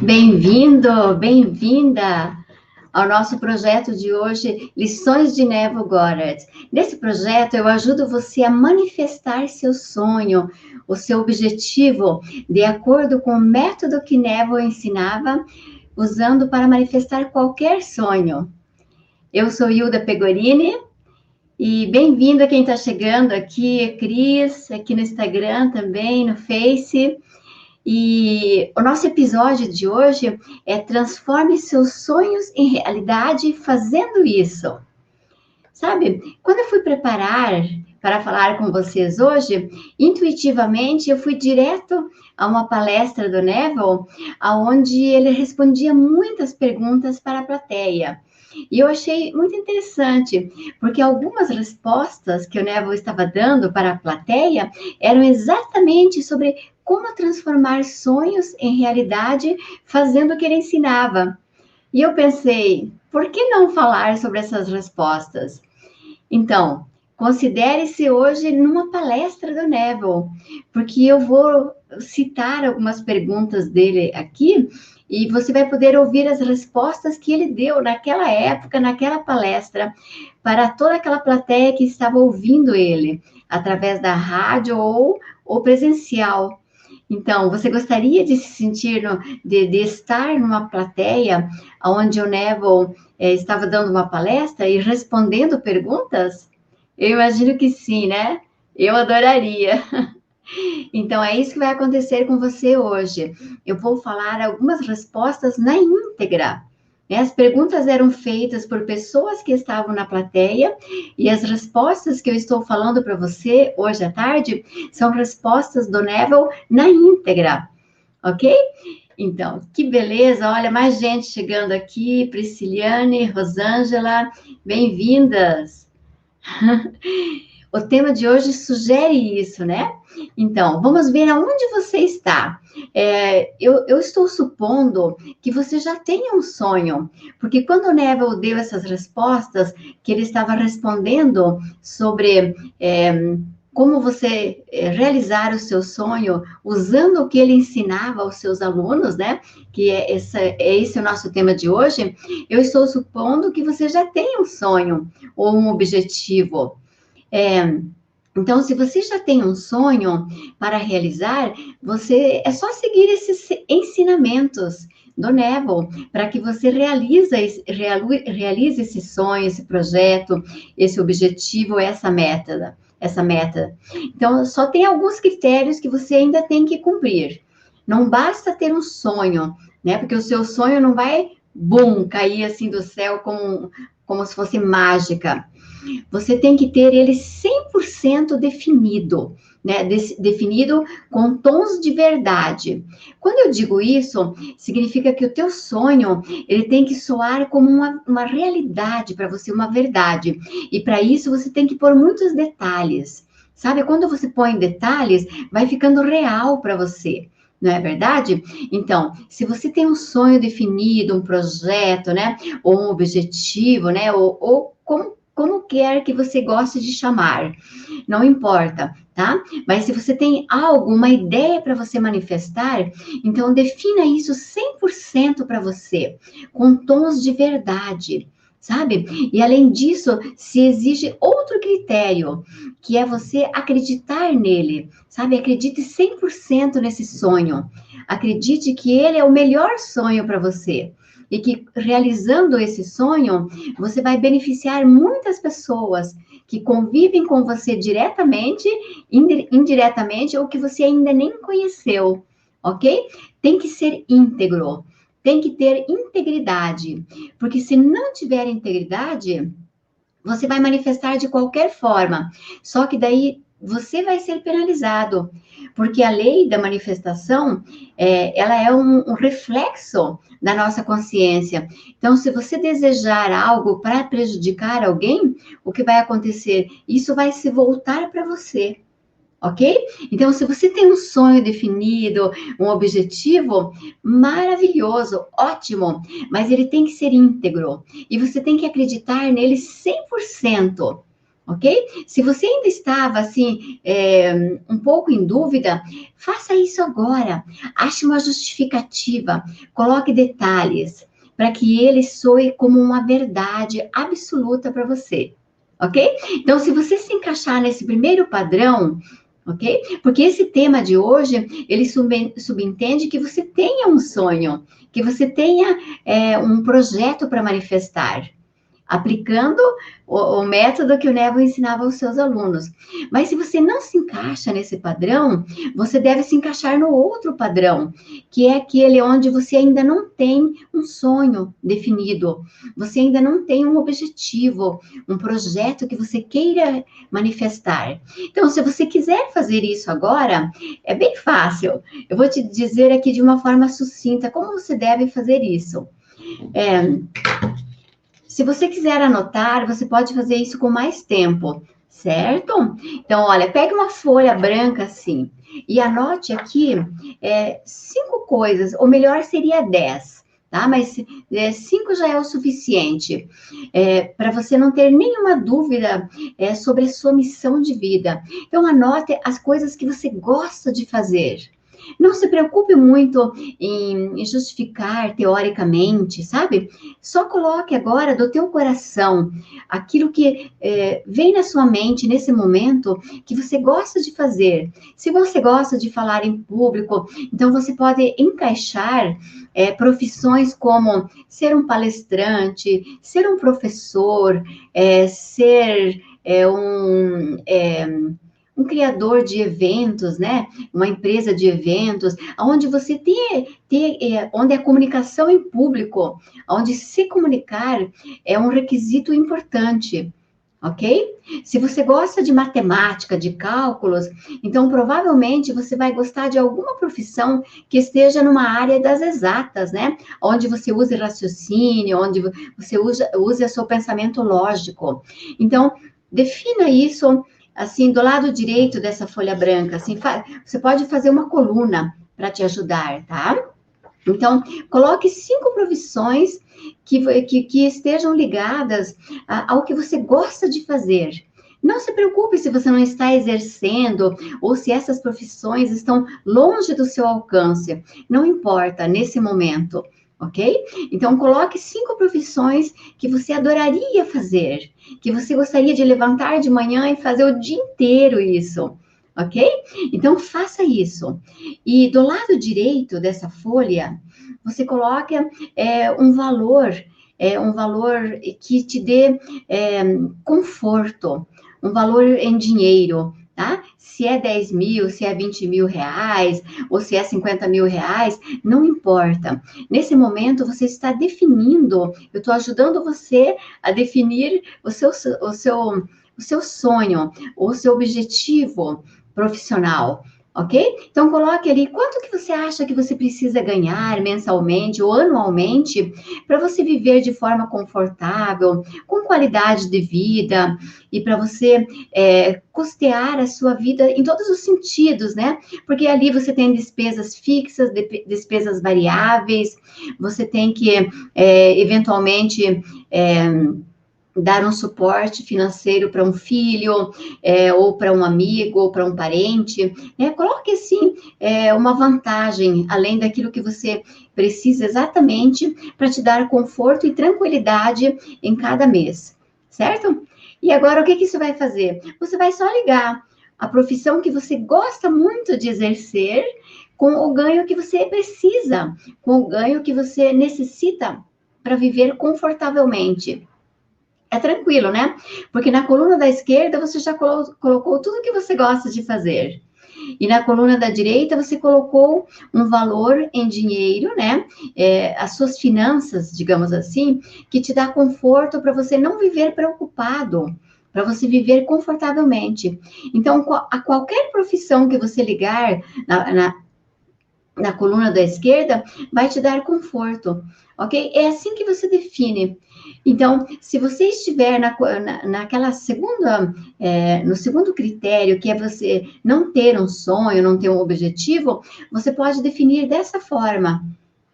Bem-vindo, bem-vinda ao nosso projeto de hoje, Lições de Neville Goddard. Nesse projeto, eu ajudo você a manifestar seu sonho, o seu objetivo, de acordo com o método que Neville ensinava, usando para manifestar qualquer sonho. Eu sou Hilda Pegorini e bem-vindo a quem está chegando aqui, Cris, aqui no Instagram também, no Face. E o nosso episódio de hoje é Transforme seus sonhos em realidade fazendo isso. Sabe, quando eu fui preparar para falar com vocês hoje, intuitivamente eu fui direto a uma palestra do Neville, onde ele respondia muitas perguntas para a plateia. E eu achei muito interessante, porque algumas respostas que o Neville estava dando para a plateia eram exatamente sobre como transformar sonhos em realidade fazendo o que ele ensinava. E eu pensei, por que não falar sobre essas respostas? Então, considere-se hoje numa palestra do Neville, porque eu vou citar algumas perguntas dele aqui e você vai poder ouvir as respostas que ele deu naquela época, naquela palestra, para toda aquela plateia que estava ouvindo ele, através da rádio ou presencial. Então, você gostaria de se sentir, de estar numa plateia onde o Neville estava dando uma palestra e respondendo perguntas? Eu imagino que sim, né? Eu adoraria. Então, é isso que vai acontecer com você hoje. Eu vou falar algumas respostas na íntegra. As perguntas eram feitas por pessoas que estavam na plateia e as respostas que eu estou falando para você hoje à tarde são respostas do Neville na íntegra, ok? Então, que beleza! Olha, mais gente chegando aqui, Prisciliane, Rosângela, bem-vindas! O tema de hoje sugere isso, né? Então, vamos ver aonde você está. Eu estou supondo que você já tenha um sonho, porque quando o Neville deu essas respostas, que ele estava respondendo sobre como você realizar o seu sonho usando o que ele ensinava aos seus alunos, né? Que é esse o nosso tema de hoje. Eu estou supondo que você já tem um sonho ou um objetivo. Então, se você já tem um sonho para realizar, é só seguir esses ensinamentos do Neville para que você realize esse sonho, esse projeto, esse objetivo, essa meta. Então, só tem alguns critérios que você ainda tem que cumprir. Não basta ter um sonho, né? Porque o seu sonho não vai, bum, cair assim do céu como se fosse mágica. Você tem que ter ele 100% definido, né? Definido com tons de verdade. Quando eu digo isso, significa que o teu sonho, ele tem que soar como uma realidade para você, uma verdade. E para isso, você tem que pôr muitos detalhes. Sabe, quando você põe detalhes, vai ficando real para você. Não é verdade? Então, se você tem um sonho definido, um projeto, né? Ou um objetivo, né? Ou como quer que você goste de chamar, não importa, tá? Mas se você tem algo, uma ideia para você manifestar, então defina isso 100% para você, com tons de verdade, sabe? E além disso, se exige outro critério, que é você acreditar nele, sabe? Acredite 100% nesse sonho. Acredite que ele é o melhor sonho para você. E que realizando esse sonho, você vai beneficiar muitas pessoas que convivem com você diretamente, indiretamente, ou que você ainda nem conheceu, ok? Tem que ser íntegro, tem que ter integridade, porque se não tiver integridade, você vai manifestar de qualquer forma, só que daí você vai ser penalizado, porque a lei da manifestação, ela é um reflexo da nossa consciência. Então, se você desejar algo para prejudicar alguém, o que vai acontecer? Isso vai se voltar para você. Ok? Então, se você tem um sonho definido, um objetivo, maravilhoso, ótimo, mas ele tem que ser íntegro e você tem que acreditar nele 100%. ok? Se você ainda estava, assim, um pouco em dúvida, faça isso agora. Ache uma justificativa, coloque detalhes, para que ele soe como uma verdade absoluta para você, ok? Então, se você se encaixar nesse primeiro padrão, ok? Porque esse tema de hoje, ele subentende que você tenha um sonho, que você tenha um projeto para manifestar, aplicando o método que o Neville ensinava aos seus alunos. Mas se você não se encaixa nesse padrão, você deve se encaixar no outro padrão, que é aquele onde você ainda não tem um sonho definido, você ainda não tem um objetivo, um projeto que você queira manifestar. Então, se você quiser fazer isso agora, é bem fácil. Eu vou te dizer aqui de uma forma sucinta como você deve fazer isso. Se você quiser anotar, você pode fazer isso com mais tempo, certo? Então, olha, pegue uma folha branca assim e anote aqui 5 coisas, ou melhor, seria 10, tá? Mas 5 já é o suficiente para você não ter nenhuma dúvida sobre a sua missão de vida. Então, anote as coisas que você gosta de fazer. Não se preocupe muito em justificar teoricamente, sabe? Só coloque agora do teu coração aquilo que vem na sua mente nesse momento que você gosta de fazer. Se você gosta de falar em público, então você pode encaixar profissões como ser um palestrante, ser um professor, ser um criador de eventos, né? Uma empresa de eventos, onde você onde a comunicação em público, onde se comunicar é um requisito importante, ok? Se você gosta de matemática, de cálculos, então provavelmente você vai gostar de alguma profissão que esteja numa área das exatas, né? Onde você use raciocínio, onde você use o seu pensamento lógico. Então, defina isso assim, do lado direito dessa folha branca, assim, você pode fazer uma coluna para te ajudar, tá? Então, coloque 5 profissões que estejam ligadas ao que você gosta de fazer. Não se preocupe se você não está exercendo ou se essas profissões estão longe do seu alcance. Não importa nesse momento, ok? Então, coloque 5 profissões que você adoraria fazer, que você gostaria de levantar de manhã e fazer o dia inteiro isso, ok? Então, faça isso. E do lado direito dessa folha, você coloca um valor que te dê conforto, um valor em dinheiro, tá? Se é 10 mil, se é 20 mil reais, ou se é 50 mil reais, não importa. Nesse momento, você está definindo, eu estou ajudando você a definir o seu sonho, o seu objetivo profissional, ok? Então, coloque ali quanto que você acha que você precisa ganhar mensalmente ou anualmente para você viver de forma confortável, com qualidade de vida e para você custear a sua vida em todos os sentidos, né? Porque ali você tem despesas fixas, despesas variáveis, você tem que, eventualmente, dar um suporte financeiro para um filho, ou para um amigo, ou para um parente, né? Coloque, assim, uma vantagem, além daquilo que você precisa exatamente para te dar conforto e tranquilidade em cada mês, certo? E agora, o que isso vai fazer? Você vai só ligar a profissão que você gosta muito de exercer com o ganho que você precisa, com o ganho que você necessita para viver confortavelmente. É tranquilo, né? Porque na coluna da esquerda você já colocou tudo que você gosta de fazer. E na coluna da direita você colocou um valor em dinheiro, né? As suas finanças, digamos assim, que te dá conforto para você não viver preocupado, para você viver confortavelmente. Então, a qualquer profissão que você ligar na coluna da esquerda, vai te dar conforto, ok? É assim que você define. Então, se você estiver naquela segunda, no segundo critério, que é você não ter um sonho, não ter um objetivo, você pode definir dessa forma,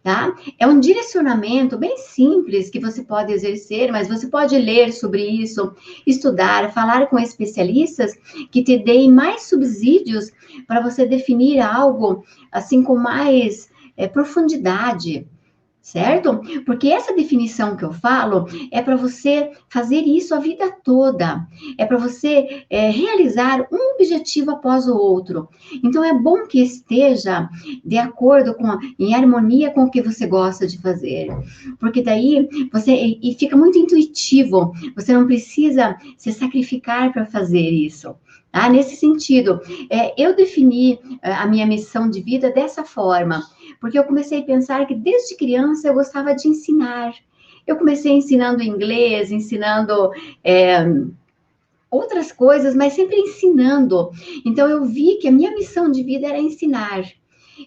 tá? É um direcionamento bem simples que você pode exercer, mas você pode ler sobre isso, estudar, falar com especialistas que te deem mais subsídios para você definir algo assim com mais profundidade. Certo? Porque essa definição que eu falo é para você fazer isso a vida toda, é para você realizar um objetivo após o outro. Então é bom que esteja de acordo em harmonia com o que você gosta de fazer, porque daí e fica muito intuitivo. Você não precisa se sacrificar para fazer isso. Tá? Nesse sentido, eu defini a minha missão de vida dessa forma. Porque eu comecei a pensar que desde criança eu gostava de ensinar. Eu comecei ensinando inglês, ensinando outras coisas, mas sempre ensinando. Então eu vi que a minha missão de vida era ensinar.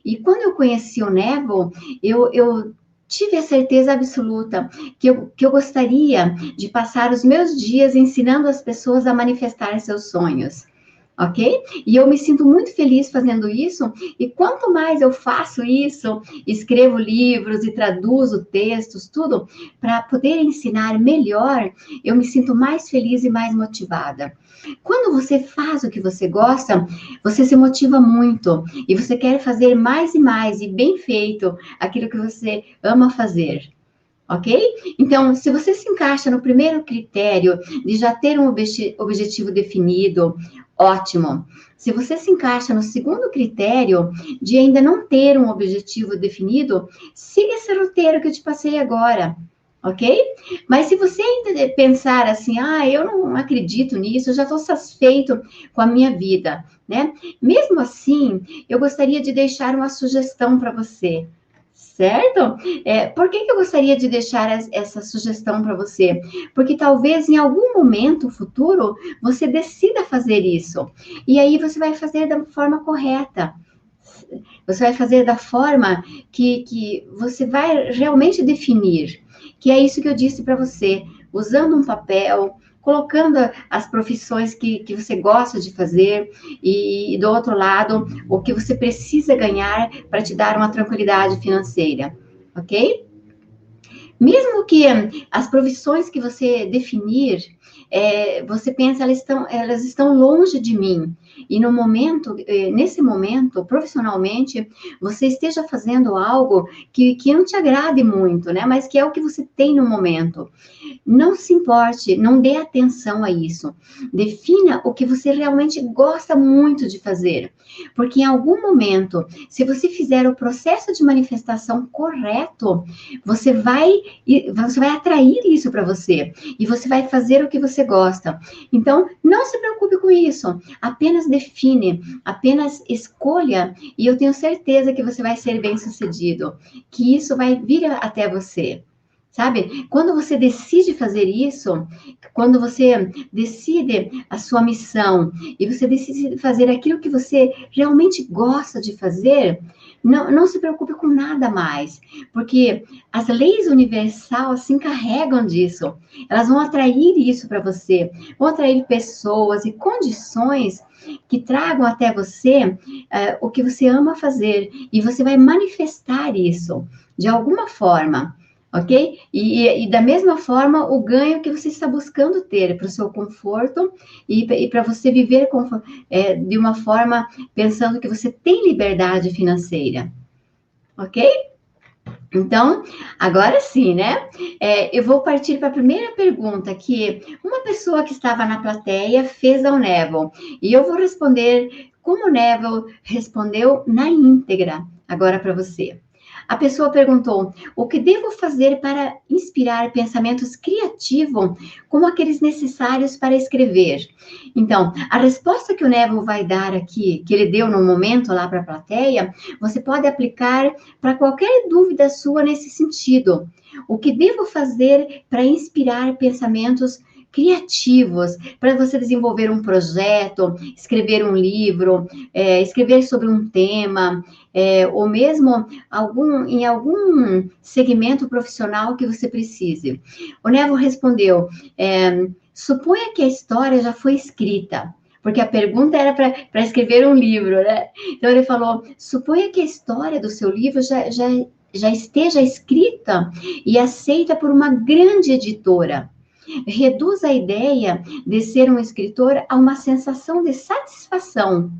E quando eu conheci o Neville, eu tive a certeza absoluta que eu gostaria de passar os meus dias ensinando as pessoas a manifestar seus sonhos. Ok? E eu me sinto muito feliz fazendo isso, e quanto mais eu faço isso, escrevo livros e traduzo textos, tudo, para poder ensinar melhor, eu me sinto mais feliz e mais motivada. Quando você faz o que você gosta, você se motiva muito, e você quer fazer mais e bem feito, aquilo que você ama fazer. Ok? Então, se você se encaixa no primeiro critério de já ter um objetivo definido, ótimo. Se você se encaixa no segundo critério de ainda não ter um objetivo definido, siga esse roteiro que eu te passei agora. Ok? Mas se você ainda pensar assim, eu não acredito nisso, eu já estou satisfeito com a minha vida, né? Mesmo assim, eu gostaria de deixar uma sugestão para você. Certo? Por que eu gostaria de deixar essa sugestão para você? Porque talvez em algum momento futuro você decida fazer isso. E aí você vai fazer da forma correta. Você vai fazer da forma que você vai realmente definir. Que é isso que eu disse para você. Usando um papel, colocando as profissões que você gosta de fazer e do outro lado, o que você precisa ganhar para te dar uma tranquilidade financeira, ok? Mesmo que as profissões que você definir, você pensa, elas estão longe de mim. E no momento, nesse momento, profissionalmente, você esteja fazendo algo que não te agrade muito, né? Mas que é o que você tem no momento. Não se importe, não dê atenção a isso. Defina o que você realmente gosta muito de fazer. Porque em algum momento, se você fizer o processo de manifestação correto, você vai atrair isso para você. E você vai fazer o que você gosta. Então, não se preocupe com isso. Apenas define, apenas escolha. E eu tenho certeza que você vai ser bem-sucedido. Que isso vai vir até você. Sabe? Quando você decide fazer isso, quando você decide a sua missão e você decide fazer aquilo que você realmente gosta de fazer, não se preocupe com nada mais, porque as leis universais se encarregam disso. Elas vão atrair isso para você, vão atrair pessoas e condições que tragam até você o que você ama fazer, e você vai manifestar isso de alguma forma. Ok? E da mesma forma, o ganho que você está buscando ter para o seu conforto e para você viver de uma forma pensando que você tem liberdade financeira. Ok? Então, agora sim, né? Eu vou partir para a primeira pergunta que uma pessoa que estava na plateia fez ao Neville. E eu vou responder como o Neville respondeu na íntegra agora para você. A pessoa perguntou: o que devo fazer para inspirar pensamentos criativos como aqueles necessários para escrever? Então, a resposta que o Neville vai dar aqui, que ele deu no momento lá para a plateia, você pode aplicar para qualquer dúvida sua nesse sentido. O que devo fazer para inspirar pensamentos criativos, para você desenvolver um projeto, escrever um livro, escrever sobre um tema, ou mesmo em algum segmento profissional que você precise. O Neville respondeu: suponha que a história já foi escrita, porque a pergunta era para escrever um livro, né? Então ele falou: suponha que a história do seu livro já já esteja escrita e aceita por uma grande editora. Reduz a ideia de ser um escritor a uma sensação de satisfação.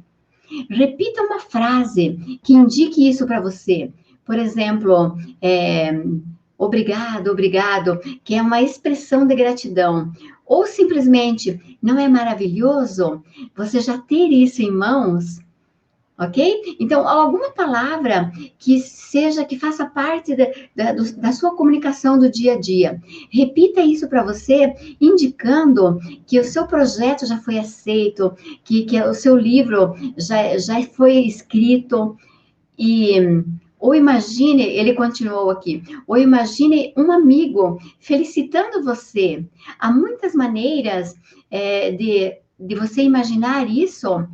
Repita uma frase que indique isso para você. Por exemplo, obrigado, obrigado, que é uma expressão de gratidão. Ou simplesmente, não é maravilhoso você já ter isso em mãos? Ok? Então, alguma palavra que faça parte da sua comunicação do dia a dia. Repita isso para você, indicando que o seu projeto já foi aceito, que o seu livro já foi escrito. Ou imagine, ele continuou aqui, ou imagine um amigo felicitando você. Há muitas maneiras de você imaginar isso,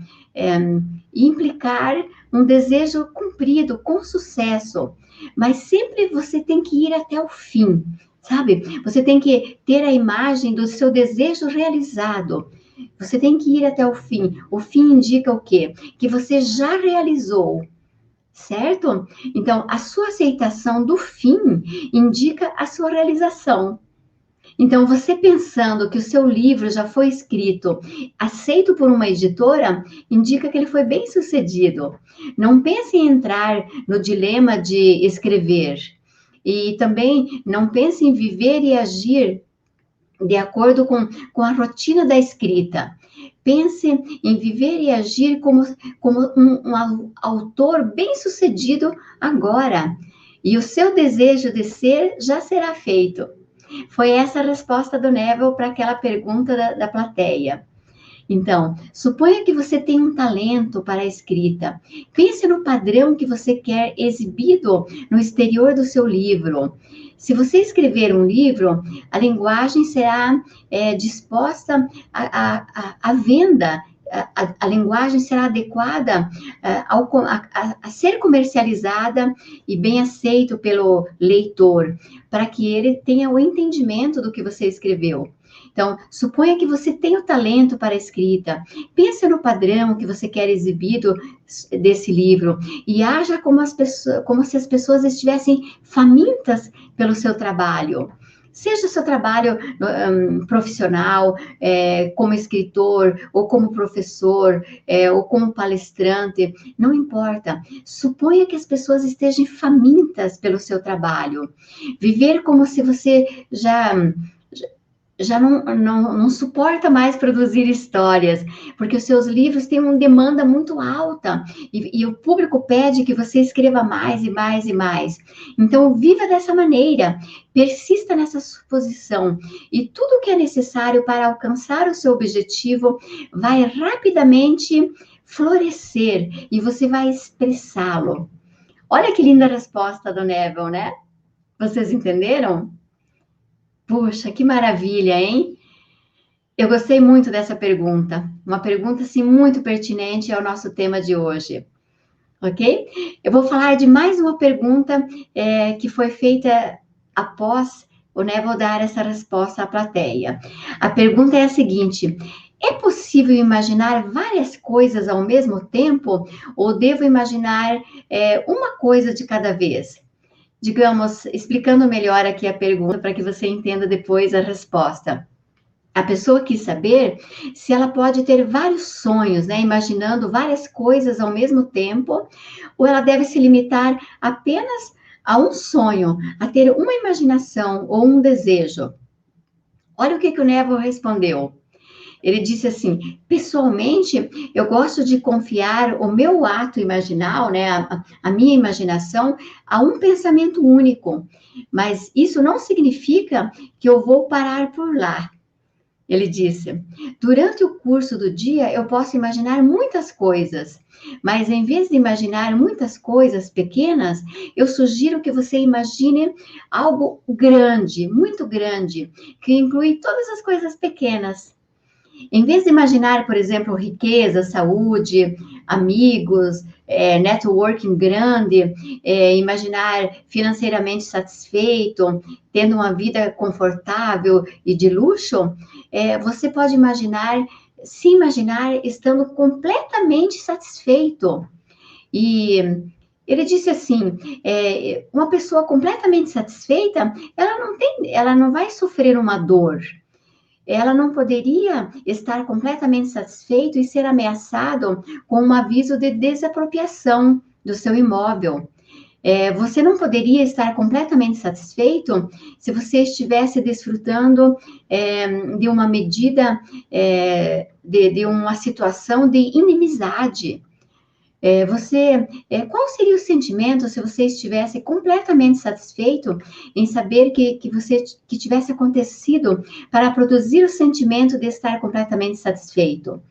e implicar um desejo cumprido, com sucesso. Mas sempre você tem que ir até o fim, sabe? Você tem que ter a imagem do seu desejo realizado. Você tem que ir até o fim. O fim indica o quê? Que você já realizou, certo? Então, a sua aceitação do fim indica a sua realização. Então, você pensando que o seu livro já foi escrito, aceito por uma editora, indica que ele foi bem sucedido. Não pense em entrar no dilema de escrever. E também não pense em viver e agir de acordo com a rotina da escrita. Pense em viver e agir como um autor bem-sucedido agora. E o seu desejo de ser já será feito. Foi essa a resposta do Neville para aquela pergunta da plateia. Então, suponha que você tem um talento para a escrita. Pense no padrão que você quer exibido no exterior do seu livro. Se você escrever um livro, a linguagem será disposta à venda. A linguagem será adequada a ser comercializada e bem aceito pelo leitor, para que ele tenha o entendimento do que você escreveu. Então, suponha que você tem o talento para a escrita. Pense no padrão que você quer exibido desse livro e haja como se as pessoas estivessem famintas pelo seu trabalho. Seja o seu trabalho profissional, como escritor, ou como professor, ou como palestrante, não importa. Suponha que as pessoas estejam famintas pelo seu trabalho. Viver como se você já não suporta mais produzir histórias, porque os seus livros têm uma demanda muito alta, e o público pede que você escreva mais e mais e mais. Então, viva dessa maneira, persista nessa suposição, e tudo que é necessário para alcançar o seu objetivo vai rapidamente florescer, e você vai expressá-lo. Olha que linda resposta do Neville, né? Vocês entenderam? Puxa, que maravilha, hein? Eu gostei muito dessa pergunta. Uma pergunta, assim, muito pertinente ao nosso tema de hoje. Ok? Eu vou falar de mais uma pergunta que foi feita após o Neville dar essa resposta à plateia. A pergunta é a seguinte: é possível imaginar várias coisas ao mesmo tempo? Ou devo imaginar uma coisa de cada vez? Digamos, explicando melhor aqui a pergunta para que você entenda depois a resposta. A pessoa quis saber se ela pode ter vários sonhos, né? Imaginando várias coisas ao mesmo tempo, ou ela deve se limitar apenas a um sonho, a ter uma imaginação ou um desejo. Olha o que o Neville respondeu. Ele disse assim: pessoalmente, eu gosto de confiar o meu ato imaginal, né, a minha imaginação, a um pensamento único. Mas isso não significa que eu vou parar por lá. Ele disse: durante o curso do dia, eu posso imaginar muitas coisas, mas em vez de imaginar muitas coisas pequenas, eu sugiro que você imagine algo grande, muito grande, que inclui todas as coisas pequenas. Em vez de imaginar, por exemplo, riqueza, saúde, amigos, networking grande, imaginar financeiramente satisfeito, tendo uma vida confortável e de luxo, você pode se imaginar estando completamente satisfeito. E Ele disse assim, uma pessoa completamente satisfeita, ela não vai sofrer uma dor. Ela não poderia estar completamente satisfeito e ser ameaçado com um aviso de desapropriação do seu imóvel. Você não poderia estar completamente satisfeito se você estivesse desfrutando de uma medida, de uma situação de inimizade. Qual seria o sentimento se você estivesse completamente satisfeito em saber que tivesse acontecido para produzir o sentimento de estar completamente satisfeito?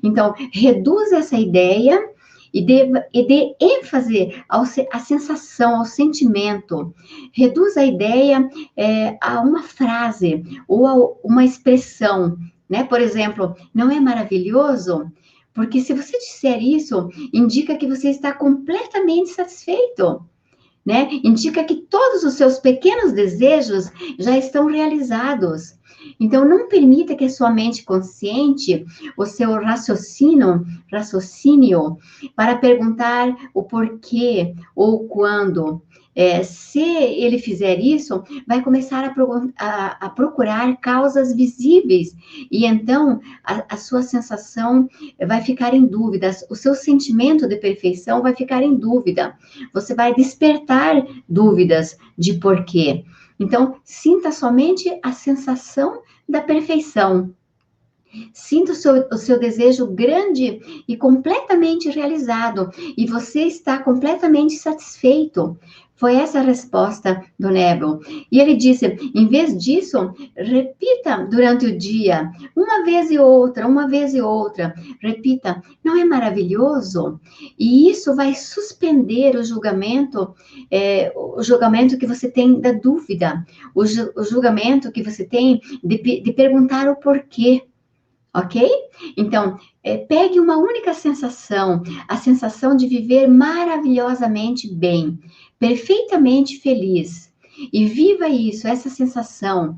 Então, reduza essa ideia e dê ênfase à sensação, ao sentimento. Reduz a ideia a uma frase ou a uma expressão, né? Por exemplo, não é maravilhoso? Porque se você disser isso, indica que você está completamente satisfeito, né? Indica que todos os seus pequenos desejos já estão realizados. Então, não permita que a sua mente consciente, o seu raciocínio, para perguntar o porquê ou quando. Se ele fizer isso, vai começar a procurar causas visíveis, e então a sua sensação vai ficar em dúvida, o seu sentimento de perfeição vai ficar em dúvida, você vai despertar dúvidas de porquê. Então, sinta somente a sensação da perfeição. Sinta o seu desejo grande e completamente realizado, e você está completamente satisfeito. Foi essa a resposta do Neville. E ele disse, em vez disso, repita durante o dia, uma vez e outra. Repita, não é maravilhoso? E isso vai suspender o julgamento que você tem da dúvida, o julgamento que você tem de perguntar o porquê. Ok? Então, pegue uma única sensação, a sensação de viver maravilhosamente bem, perfeitamente feliz. E viva isso, essa sensação.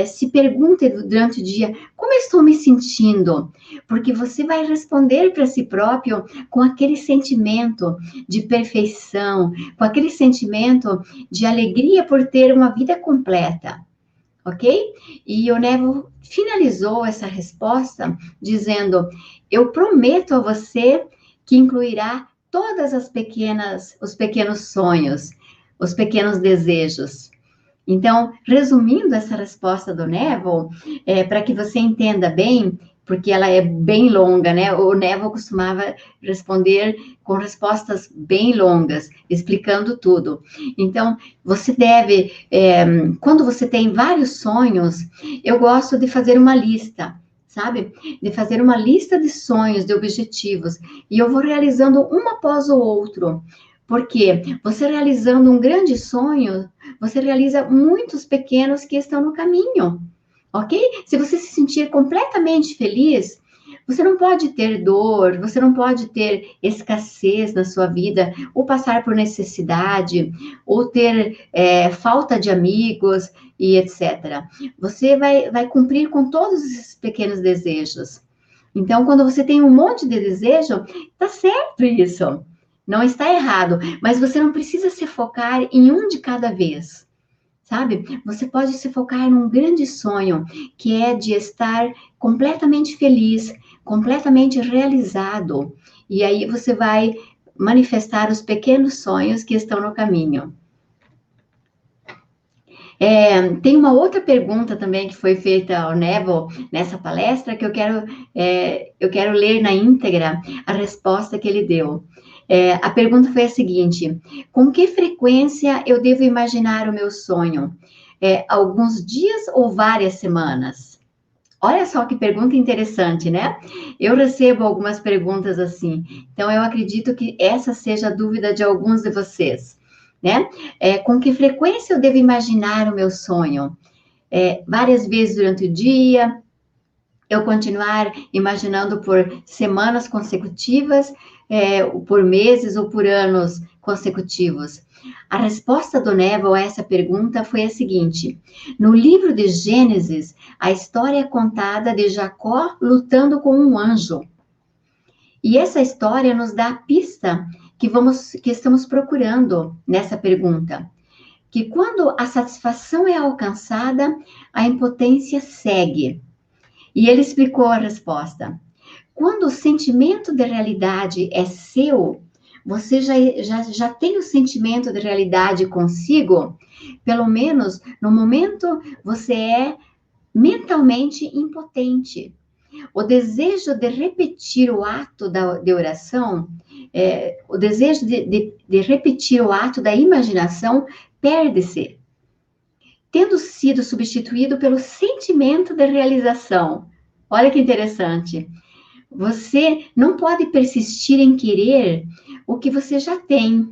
Se pergunte durante o dia, como estou me sentindo? Porque você vai responder para si próprio com aquele sentimento de perfeição, com aquele sentimento de alegria por ter uma vida completa. Ok? E o Neville finalizou essa resposta dizendo, eu prometo a você que incluirá todas os pequenos sonhos, os pequenos desejos. Então, resumindo essa resposta do Neville, para que você entenda bem, porque ela é bem longa, né? O Neville costumava responder com respostas bem longas, explicando tudo. Então, você deve, quando você tem vários sonhos, eu gosto de fazer uma lista, sabe? De fazer uma lista de sonhos, de objetivos, e eu vou realizando um após o outro. Porque você realizando um grande sonho, você realiza muitos pequenos que estão no caminho, ok? Se você se sentir completamente feliz, você não pode ter dor, você não pode ter escassez na sua vida, ou passar por necessidade, ou ter falta de amigos e etc. Você vai cumprir com todos esses pequenos desejos. Então, quando você tem um monte de desejo, tá certo isso. Não está errado, mas você não precisa se focar em um de cada vez, sabe? Você pode se focar num grande sonho, que é de estar completamente feliz, completamente realizado. E aí você vai manifestar os pequenos sonhos que estão no caminho. Tem uma outra pergunta também que foi feita ao Neville nessa palestra, que eu quero ler na íntegra a resposta que ele deu. A pergunta foi a seguinte, com que frequência eu devo imaginar o meu sonho? Alguns dias ou várias semanas? Olha só que pergunta interessante, né? Eu recebo algumas perguntas assim, então eu acredito que essa seja a dúvida de alguns de vocês, né? Com que frequência eu devo imaginar o meu sonho? Várias vezes durante o dia, eu continuar imaginando por semanas consecutivas, por meses ou por anos consecutivos? A resposta do Neville a essa pergunta foi a seguinte, no livro de Gênesis, a história é contada de Jacó lutando com um anjo. E essa história nos dá a pista que estamos procurando nessa pergunta. Que quando a satisfação é alcançada, a impotência segue. E ele explicou a resposta. Quando o sentimento de realidade é seu, você já tem o sentimento de realidade consigo, pelo menos no momento você é mentalmente impotente. O desejo de repetir o ato de oração, o desejo de repetir o ato da imaginação perde-se, tendo sido substituído pelo sentimento de realização. Olha que interessante. Você não pode persistir em querer o que você já tem.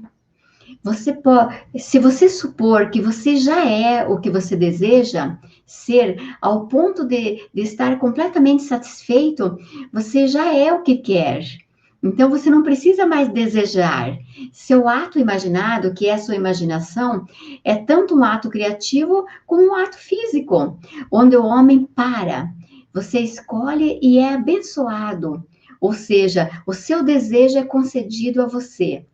Se você supor que você já é o que você deseja ser, ao ponto de estar completamente satisfeito, você já é o que quer. Então, você não precisa mais desejar. Seu ato imaginado, que é a sua imaginação, é tanto um ato criativo como um ato físico, onde o homem para. Você escolhe e é abençoado. Ou seja, o seu desejo é concedido a você.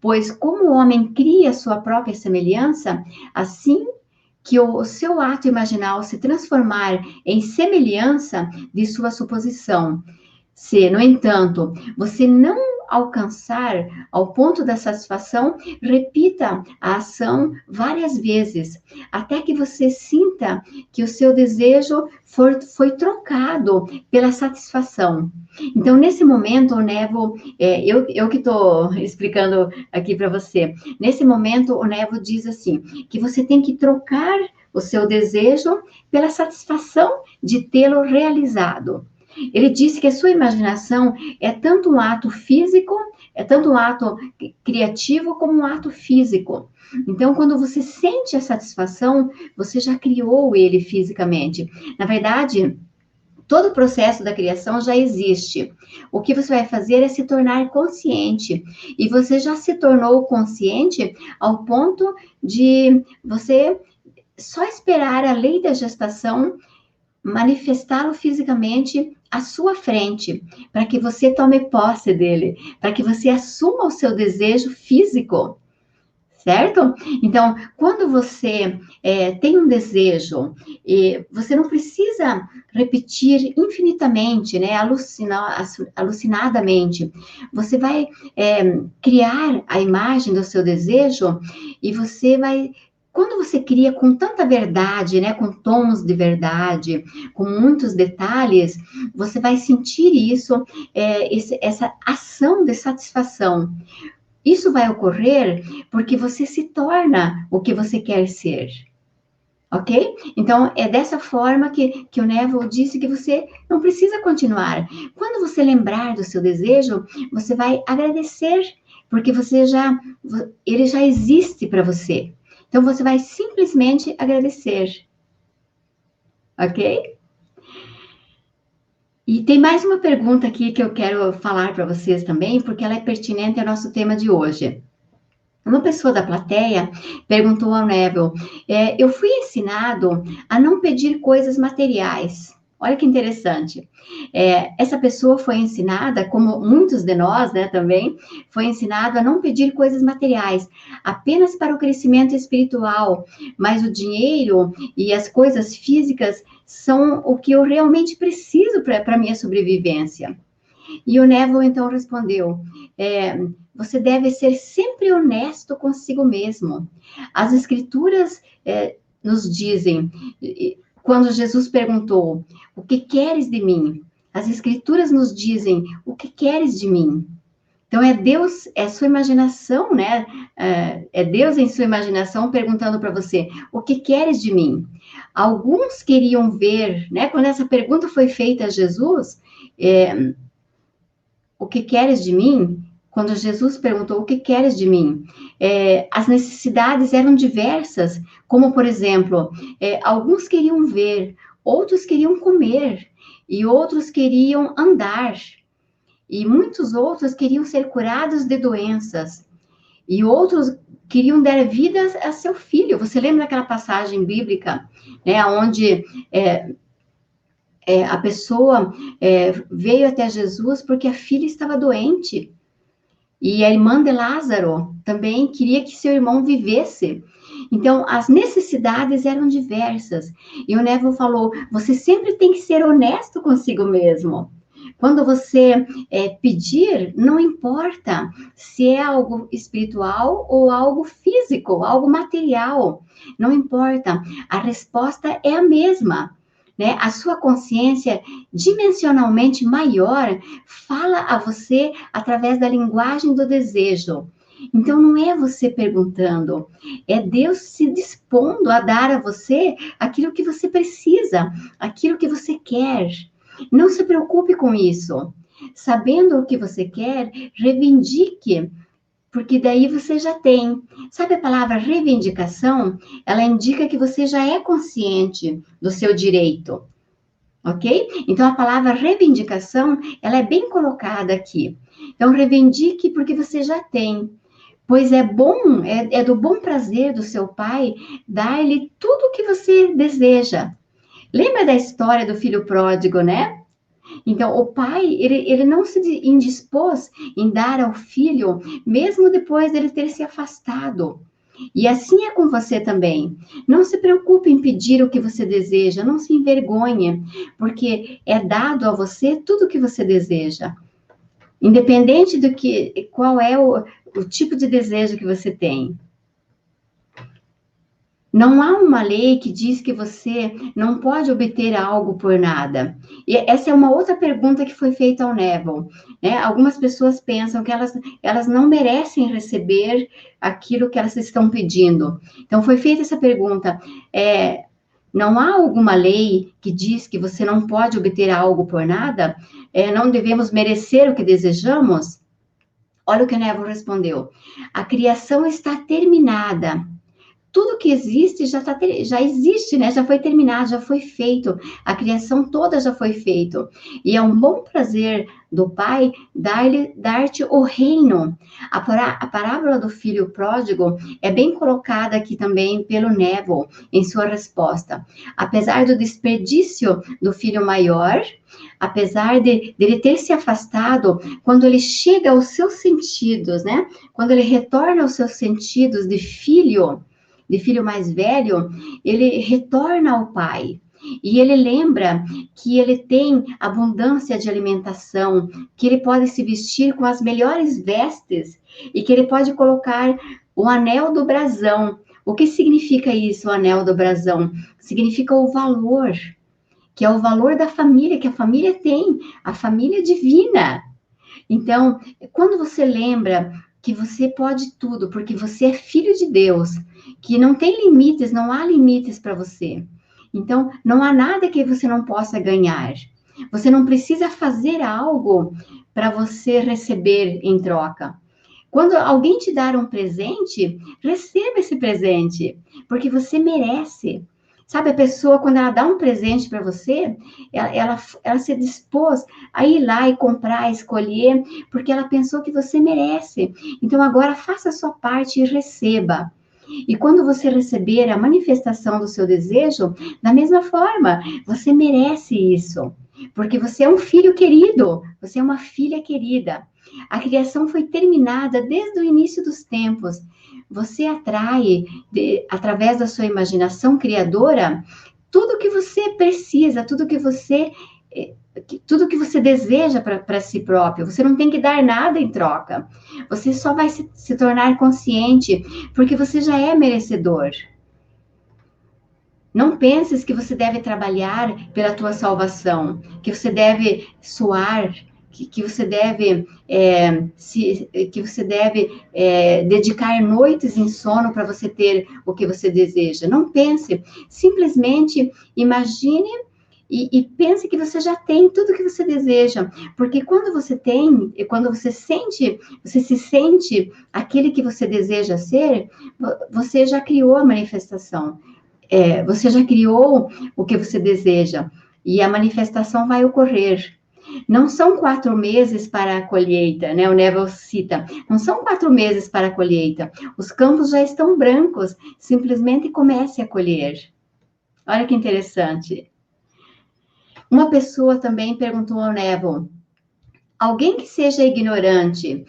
Pois como o homem cria sua própria semelhança, assim que o seu ato imaginal se transformar em semelhança de sua suposição. Se, no entanto, você não alcançar ao ponto da satisfação, repita a ação várias vezes, até que você sinta que o seu desejo foi trocado pela satisfação. Então, nesse momento, o Nevo, eu que estou explicando aqui para você, nesse momento, o Nevo diz assim, que você tem que trocar o seu desejo pela satisfação de tê-lo realizado. Ele disse que a sua imaginação é tanto um ato físico, é tanto um ato criativo como um ato físico. Então, quando você sente a satisfação, você já criou ele fisicamente. Na verdade, todo o processo da criação já existe. O que você vai fazer é se tornar consciente. E você já se tornou consciente ao ponto de você só esperar a lei da gestação manifestá-lo fisicamente à sua frente, para que você tome posse dele, para que você assuma o seu desejo físico, certo? Então, quando você tem um desejo, você não precisa repetir infinitamente, né, alucinadamente. Você vai criar a imagem do seu desejo e você vai. Quando você cria com tanta verdade, né, com tons de verdade, com muitos detalhes, você vai sentir isso, essa ação de satisfação. Isso vai ocorrer porque você se torna o que você quer ser. Ok? Então, é dessa forma que o Neville disse que você não precisa continuar. Quando você lembrar do seu desejo, você vai agradecer, porque ele já existe para você. Então, você vai simplesmente agradecer. Ok? E tem mais uma pergunta aqui que eu quero falar para vocês também, porque ela é pertinente ao nosso tema de hoje. Uma pessoa da plateia perguntou ao Neville, eu fui ensinado a não pedir coisas materiais. Olha que interessante. Essa pessoa foi ensinada, como muitos de nós, né, também, foi ensinado a não pedir coisas materiais, apenas para o crescimento espiritual, mas o dinheiro e as coisas físicas são o que eu realmente preciso para a minha sobrevivência. E o Neville, então, respondeu, você deve ser sempre honesto consigo mesmo. As escrituras nos dizem, quando Jesus perguntou, o que queres de mim? As escrituras nos dizem, o que queres de mim? Então, é Deus, é sua imaginação, né? É Deus em sua imaginação perguntando para você, o que queres de mim? Alguns queriam ver, né? Quando essa pergunta foi feita a Jesus, o que queres de mim? Quando Jesus perguntou, o que queres de mim? As necessidades eram diversas, como, por exemplo, alguns queriam ver, outros queriam comer, e outros queriam andar, e muitos outros queriam ser curados de doenças, e outros queriam dar vida a seu filho. Você lembra daquela passagem bíblica, né, onde a pessoa veio até Jesus porque a filha estava doente. E a irmã de Lázaro também queria que seu irmão vivesse. Então, as necessidades eram diversas. E o Neville falou: você sempre tem que ser honesto consigo mesmo. Quando você pedir, não importa se é algo espiritual ou algo físico, algo material, não importa. A resposta é a mesma. Né? A sua consciência dimensionalmente maior fala a você através da linguagem do desejo. Então, não é você perguntando, é Deus se dispondo a dar a você aquilo que você precisa, aquilo que você quer. Não se preocupe com isso. Sabendo o que você quer, reivindique, porque daí você já tem. Sabe a palavra reivindicação? Ela indica que você já é consciente do seu direito, ok? Então, a palavra reivindicação, ela é bem colocada aqui. Então, reivindique porque você já tem. Pois é bom, é do bom prazer do seu pai dar-lhe tudo o que você deseja. Lembra da história do filho pródigo, né? Então, o pai, ele não se indispôs em dar ao filho, mesmo depois dele ter se afastado. E assim é com você também. Não se preocupe em pedir o que você deseja, não se envergonhe, porque é dado a você tudo o que você deseja. Independente do que, qual é o tipo de desejo que você tem. Não há uma lei que diz que você não pode obter algo por nada. E essa é uma outra pergunta que foi feita ao Neville. Né? Algumas pessoas pensam que elas não merecem receber aquilo que elas estão pedindo. Então, foi feita essa pergunta. Não há alguma lei que diz que você não pode obter algo por nada? Não devemos merecer o que desejamos? Olha o que o Neville respondeu. A criação está terminada. Tudo que existe já existe, né? Já foi terminado, já foi feito. A criação toda já foi feita. E é um bom prazer do Pai dar-te o reino. A parábola do filho pródigo é bem colocada aqui também pelo Neville em sua resposta. Apesar do desperdício do filho maior, apesar dele ter se afastado, quando ele chega aos seus sentidos, né? Quando ele retorna aos seus sentidos de filho mais velho, ele retorna ao pai. E ele lembra que ele tem abundância de alimentação, que ele pode se vestir com as melhores vestes e que ele pode colocar o anel do brasão. O que significa isso, o anel do brasão? Significa o valor, que é o valor da família, que a família tem, a família divina. Então, quando você lembra que você pode tudo, porque você é filho de Deus, que não tem limites, não há limites para você. Então, não há nada que você não possa ganhar. Você não precisa fazer algo para você receber em troca. Quando alguém te dar um presente, receba esse presente, porque você merece. Sabe, a pessoa, quando ela dá um presente para você, ela se dispôs a ir lá e comprar, escolher, porque ela pensou que você merece. Então, agora faça a sua parte e receba. E quando você receber a manifestação do seu desejo, da mesma forma, você merece isso. Porque você é um filho querido, você é uma filha querida. A criação foi terminada desde o início dos tempos. Você atrai, através da sua imaginação criadora, tudo que você precisa, tudo que você deseja para si próprio. Você não tem que dar nada em troca. Você só vai se tornar consciente, porque você já é merecedor. Não penses que você deve trabalhar pela tua salvação, que você deve suar, que você deve dedicar noites em sono para você ter o que você deseja. Não pense, simplesmente imagine e pense que você já tem tudo que você deseja, porque quando você tem, e quando você se sente aquele que você deseja ser, você já criou a manifestação. Você já criou o que você deseja e a manifestação vai ocorrer. Não são 4 meses para a colheita, né? O Neville cita. Não são 4 meses para a colheita. Os campos já estão brancos. Simplesmente comece a colher. Olha que interessante. Uma pessoa também perguntou ao Neville: alguém que seja ignorante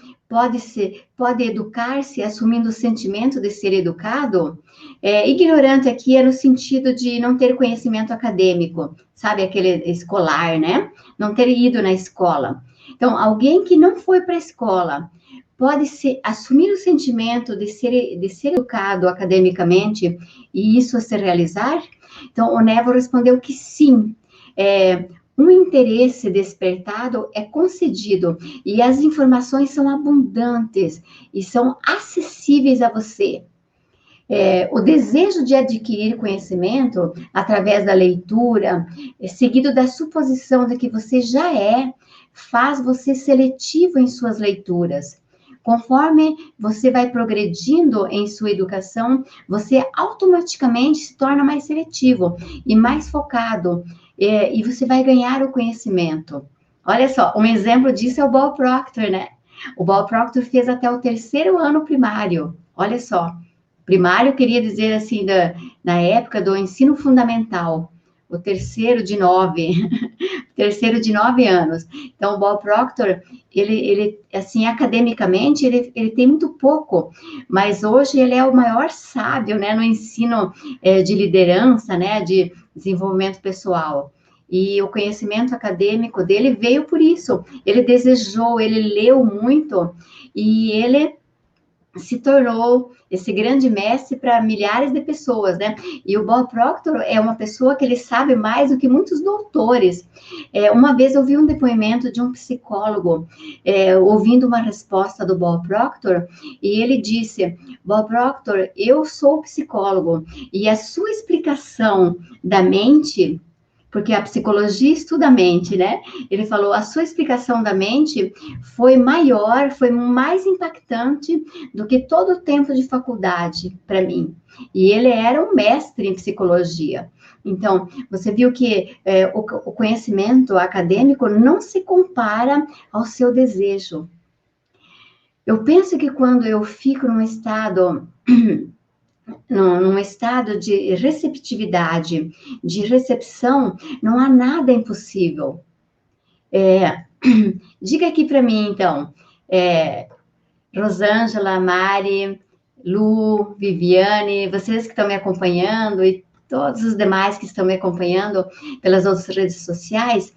pode educar-se assumindo o sentimento de ser educado? Ignorante aqui é no sentido de não ter conhecimento acadêmico, sabe, aquele escolar, né? Não ter ido na escola. Então, alguém que não foi para a escola pode assumir o sentimento de ser educado academicamente e isso se realizar? Então, o Névo respondeu que sim. Um interesse despertado é concedido e as informações são abundantes e são acessíveis a você. O desejo de adquirir conhecimento através da leitura, seguido da suposição de que você já faz você seletivo em suas leituras. Conforme você vai progredindo em sua educação, você automaticamente se torna mais seletivo e mais focado, e você vai ganhar o conhecimento. Olha só, um exemplo disso é o Bob Proctor, né? O Bob Proctor fez até o 3º ano primário. Olha só, primário queria dizer assim, na época do ensino fundamental, o terceiro de 9 anos. Então, o Bob Proctor, ele assim, academicamente, ele tem muito pouco, mas hoje ele é o maior sábio, né, no ensino de liderança, né, de desenvolvimento pessoal. E o conhecimento acadêmico dele veio por isso. Ele desejou, ele leu muito, e ele se tornou esse grande mestre para milhares de pessoas, né? E o Bob Proctor é uma pessoa que ele sabe mais do que muitos doutores. Uma vez eu vi um depoimento de um psicólogo, ouvindo uma resposta do Bob Proctor, e ele disse: Bob Proctor, eu sou psicólogo, e a sua explicação da mente, porque a psicologia estuda a mente, né? Ele falou, a sua explicação da mente foi maior, foi mais impactante do que todo o tempo de faculdade para mim. E ele era um mestre em psicologia. Então, você viu que o conhecimento acadêmico não se compara ao seu desejo. Eu penso que quando eu fico num estado de receptividade, de recepção, não há nada impossível. Diga aqui para mim, então, Rosângela, Mari, Lu, Viviane, vocês que estão me acompanhando e todos os demais que estão me acompanhando pelas outras redes sociais,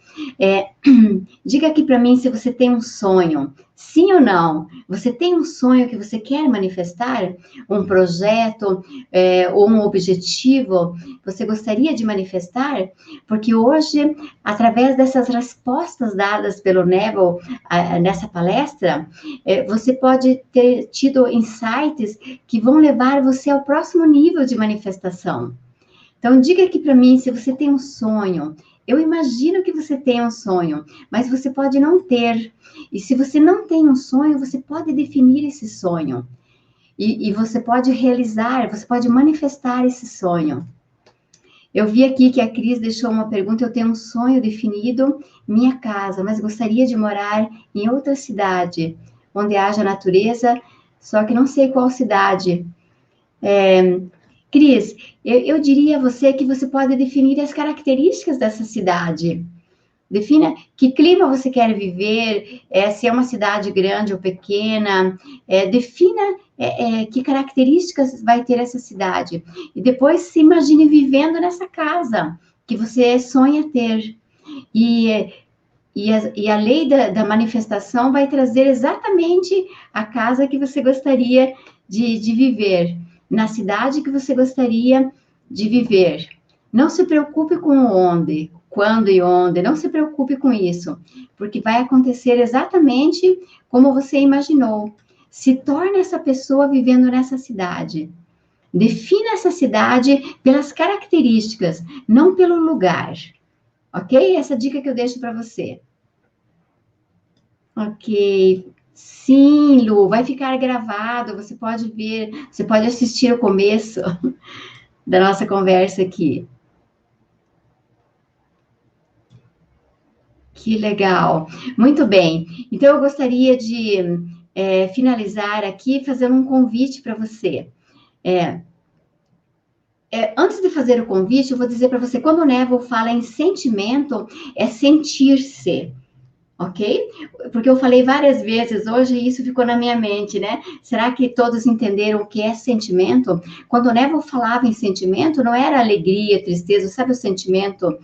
diga aqui para mim se você tem um sonho, sim ou não? Você tem um sonho que você quer manifestar? Um projeto ou um objetivo você gostaria de manifestar? Porque hoje, através dessas respostas dadas pelo Neville nessa palestra, você pode ter tido insights que vão levar você ao próximo nível de manifestação. Então, diga aqui para mim se você tem um sonho. Eu imagino que você tem um sonho, mas você pode não ter. E se você não tem um sonho, você pode definir esse sonho. E você pode realizar, você pode manifestar esse sonho. Eu vi aqui que a Cris deixou uma pergunta, eu tenho um sonho definido, minha casa, mas gostaria de morar em outra cidade, onde haja natureza, só que não sei qual cidade. Cris, eu diria a você que você pode definir as características dessa cidade. Defina que clima você quer viver, se é uma cidade grande ou pequena, defina que características vai ter essa cidade. E depois se imagine vivendo nessa casa que você sonha ter. E a lei da manifestação vai trazer exatamente a casa que você gostaria de viver, na cidade que você gostaria de viver. Não se preocupe com onde, quando e onde, não se preocupe com isso, porque vai acontecer exatamente como você imaginou. Se torne essa pessoa vivendo nessa cidade. Defina essa cidade pelas características, não pelo lugar. Ok? Essa dica que eu deixo para você. Ok. Sim, Lu, vai ficar gravado, você pode ver, você pode assistir o começo da nossa conversa aqui. Que legal. Muito bem. Então, eu gostaria de finalizar aqui fazendo um convite para você. Antes de fazer o convite, eu vou dizer para você, quando o Neville fala em sentimento, é sentir-se. ok? Porque eu falei várias vezes hoje e isso ficou na minha mente, né? Será que todos entenderam o que é sentimento? Quando o Neville falava em sentimento, não era alegria, tristeza, sabe o sentimento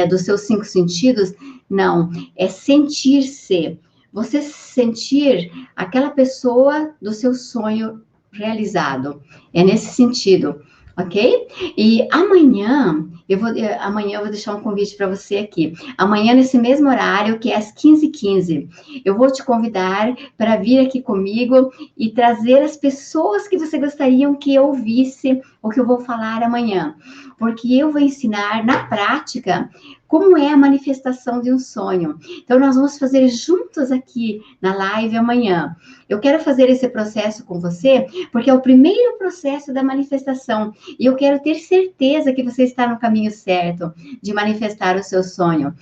dos seus 5 sentidos? Não, é sentir-se. Você sentir aquela pessoa do seu sonho realizado. É nesse sentido, ok? E amanhã eu vou deixar um convite para você aqui. Amanhã, nesse mesmo horário, que é às 15h15, eu vou te convidar para vir aqui comigo e trazer as pessoas que você gostaria que eu ouvisse o que eu vou falar amanhã. Porque eu vou ensinar na prática como é a manifestação de um sonho. Então, nós vamos fazer juntos aqui na live amanhã. Eu quero fazer esse processo com você, porque é o primeiro processo da manifestação. E eu quero ter certeza que você está no caminho certo de manifestar o seu sonho.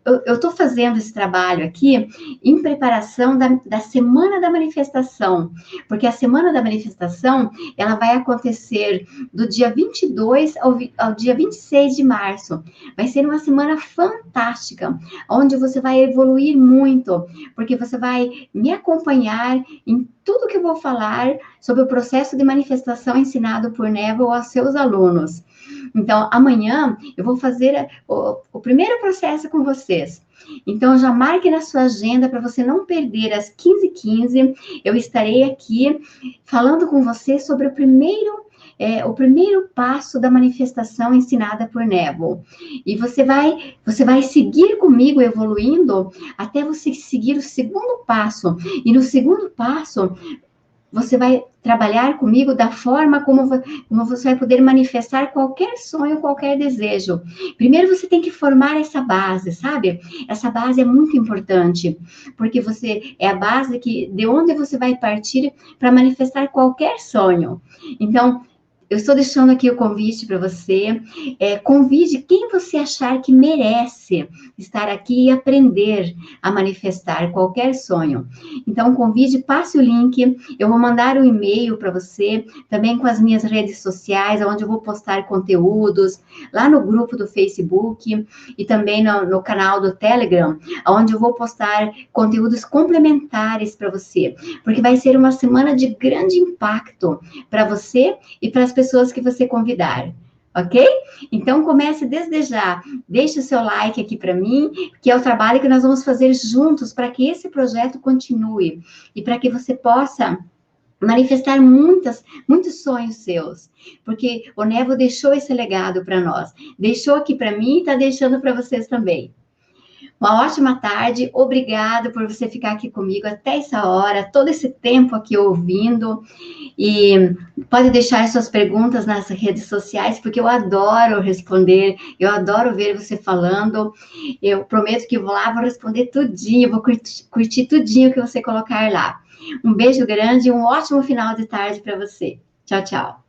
Eu estou fazendo esse trabalho aqui em preparação da Semana da Manifestação, porque a Semana da Manifestação, ela vai acontecer do dia 22 ao dia 26 de março. Vai ser uma semana fantástica, onde você vai evoluir muito, porque você vai me acompanhar em tudo que eu vou falar sobre o processo de manifestação ensinado por Neville aos seus alunos. Então, amanhã eu vou fazer o primeiro processo com vocês. Então, já marque na sua agenda para você não perder às 15h15. Eu estarei aqui falando com você sobre o primeiro passo da manifestação ensinada por Neville. E você vai seguir comigo evoluindo até você seguir o segundo passo. E no segundo passo, você vai trabalhar comigo da forma como você vai poder manifestar qualquer sonho, qualquer desejo. Primeiro você tem que formar essa base, sabe? Essa base é muito importante, porque é a base de onde você vai partir para manifestar qualquer sonho. Então, eu estou deixando aqui o convite para você. Convide quem você achar que merece estar aqui e aprender a manifestar qualquer sonho. Então, convide, passe o link. Eu vou mandar um e-mail para você, também com as minhas redes sociais, onde eu vou postar conteúdos, lá no grupo do Facebook e também no canal do Telegram, onde eu vou postar conteúdos complementares para você, porque vai ser uma semana de grande impacto para você e para as pessoas que você convidar, ok? Então, comece desde já. Deixe o seu like aqui para mim, que é o trabalho que nós vamos fazer juntos para que esse projeto continue e para que você possa manifestar muitos sonhos seus, porque o Neville deixou esse legado para nós, deixou aqui para mim e está deixando para vocês também. Uma ótima tarde, obrigada por você ficar aqui comigo até essa hora, todo esse tempo aqui ouvindo, e pode deixar suas perguntas nas redes sociais, porque eu adoro responder, eu adoro ver você falando, eu prometo que vou responder tudinho, vou curtir tudinho que você colocar lá. Um beijo grande e um ótimo final de tarde para você. Tchau, tchau.